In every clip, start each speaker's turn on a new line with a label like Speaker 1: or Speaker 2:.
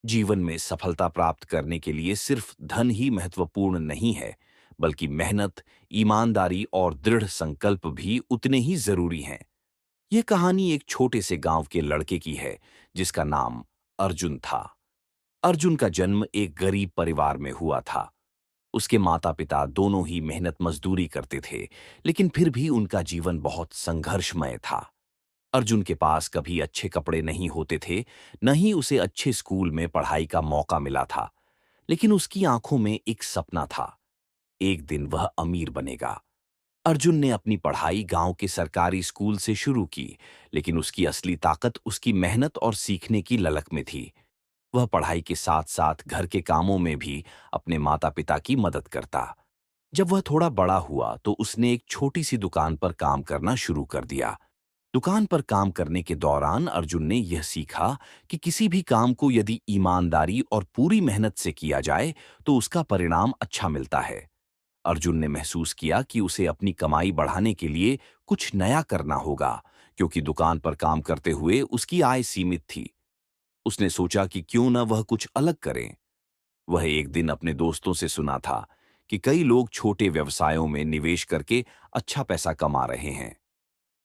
Speaker 1: जीवन में सफलता प्राप्त करने के लिए सिर्फ धन ही महत्वपूर्ण नहीं है, बल्कि मेहनत, ईमानदारी और दृढ़ संकल्प भी उतने ही जरूरी हैं। यह कहानी एक छोटे से गांव के लड़के की है, जिसका नाम अर्जुन था। अर्जुन का जन्म एक गरीब परिवार में हुआ था। उसके माता-पिता दोनों ही मेहनत मजदूरी करते थे, लेकिन फिर भी उनका जीवन बहुत संघर्षमय था। अर्जुन के पास कभी अच्छे कपड़े नहीं होते थे, न ही उसे अच्छे स्कूल में पढ़ाई का मौका मिला था। लेकिन उसकी आंखों में एक सपना था। एक दिन वह अमीर बनेगा। अर्जुन ने अपनी पढ़ाई गांव के सरकारी स्कूल से शुरू की, लेकिन उसकी असली ताकत उसकी मेहनत और सीखने की ललक में थी। वह पढ़ाई के साथ-साथ घर के कामों में भी अपने माता-पिता की मदद करता। जब वह थोड़ा बड़ा हुआ, तो उसने एक छोटी-सी दुकान पर काम करना शुरू कर दिया। दुकान पर काम करने के दौरान अर्जुन ने यह सीखा कि किसी भी काम को यदि ईमानदारी और पूरी मेहनत से किया जाए, तो उसका परिणाम अच्छा मिलता है। अर्जुन ने महसूस किया कि उसे अपनी कमाई बढ़ाने के लिए कुछ नया करना होगा, क्योंकि दुकान पर काम करते हुए उसकी आय सीमित थी। उसने सोचा कि क्यों न वह कुछ अलग करे। वह एक दिन अपने दोस्तों से सुना था कि कई लोग छोटे व्यवसायों में निवेश करके अच्छा पैसा कमा रहे हैं।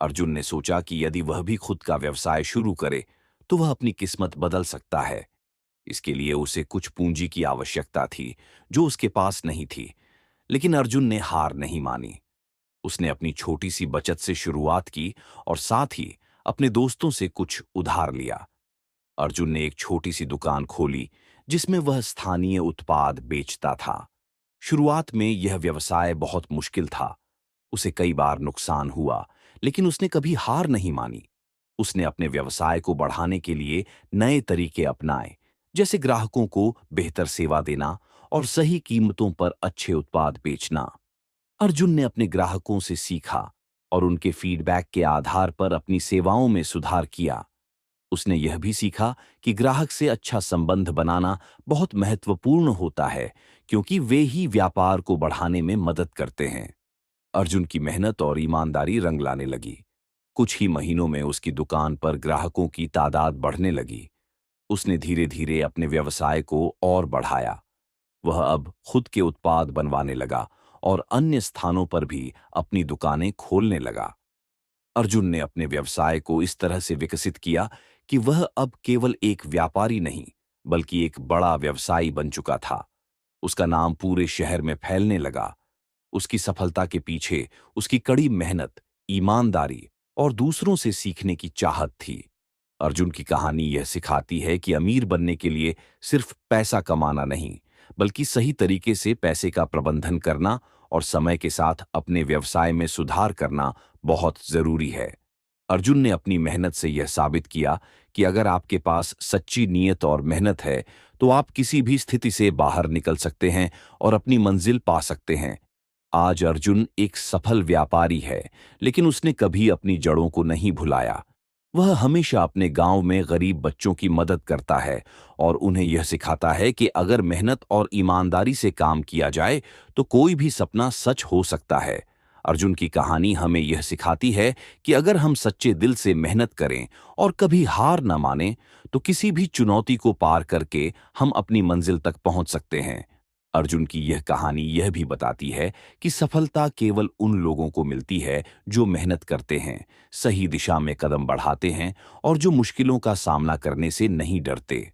Speaker 1: अर्जुन ने सोचा कि यदि वह भी खुद का व्यवसाय शुरू करे, तो वह अपनी किस्मत बदल सकता है। इसके लिए उसे कुछ पूंजी की आवश्यकता थी, जो उसके पास नहीं थी। लेकिन अर्जुन ने हार नहीं मानी। उसने अपनी छोटी सी बचत से शुरुआत की और साथ ही अपने दोस्तों से कुछ उधार लिया। अर्जुन ने एक छोटी सी दुकान खोली, जिसमें वह स्थानीय उत्पाद बेचता था। शुरुआत में यह व्यवसाय बहुत मुश्किल था। उसे कई बार नुकसान हुआ, लेकिन उसने कभी हार नहीं मानी। उसने अपने व्यवसाय को बढ़ाने के लिए नए तरीके अपनाए, जैसे ग्राहकों को बेहतर सेवा देना और सही कीमतों पर अच्छे उत्पाद बेचना। अर्जुन ने अपने ग्राहकों से सीखा और उनके फीडबैक के आधार पर अपनी सेवाओं में सुधार किया। उसने यह भी सीखा कि ग्राहक से अच्छा संबंध बनाना बहुत महत्वपूर्ण होता है, क्योंकि वे ही व्यापार को बढ़ाने में मदद करते हैं। अर्जुन की मेहनत और ईमानदारी रंग लाने लगी। कुछ ही महीनों में उसकी दुकान पर ग्राहकों की तादाद बढ़ने लगी। उसने धीरे-धीरे अपने व्यवसाय को और बढ़ाया। वह अब खुद के उत्पाद बनवाने लगा और अन्य स्थानों पर भी अपनी दुकानें खोलने लगा। अर्जुन ने अपने व्यवसाय को इस तरह से विकसित किया कि वह अब केवल एक व्यापारी नहीं, बल्कि एक बड़ा व्यवसायी बन चुका था। उसका नाम पूरे शहर में फैलने लगा। उसकी सफलता के पीछे उसकी कड़ी मेहनत, ईमानदारी और दूसरों से सीखने की चाहत थी। अर्जुन की कहानी यह सिखाती है कि अमीर बनने के लिए सिर्फ पैसा कमाना नहीं, बल्कि सही तरीके से पैसे का प्रबंधन करना और समय के साथ अपने व्यवसाय में सुधार करना बहुत जरूरी है। अर्जुन ने अपनी मेहनत से यह साबित किया कि अगर आपके पास सच्ची नीयत और मेहनत है, तो आप किसी भी स्थिति से बाहर निकल सकते हैं और अपनी मंजिल पा सकते हैं। आज अर्जुन एक सफल व्यापारी है, लेकिन उसने कभी अपनी जड़ों को नहीं भुलाया। वह हमेशा अपने गांव में गरीब बच्चों की मदद करता है और उन्हें यह सिखाता है कि अगर मेहनत और ईमानदारी से काम किया जाए, तो कोई भी सपना सच हो सकता है। अर्जुन की कहानी हमें यह सिखाती है कि अगर हम सच्चे दिल से मेहनत करें और कभी हार न मानें, तो किसी भी चुनौती को पार करके हम अपनी मंजिल तक पहुंच सकते हैं। अर्जुन की यह कहानी यह भी बताती है कि सफलता केवल उन लोगों को मिलती है जो मेहनत करते हैं, सही दिशा में कदम बढ़ाते हैं और जो मुश्किलों का सामना करने से नहीं डरते।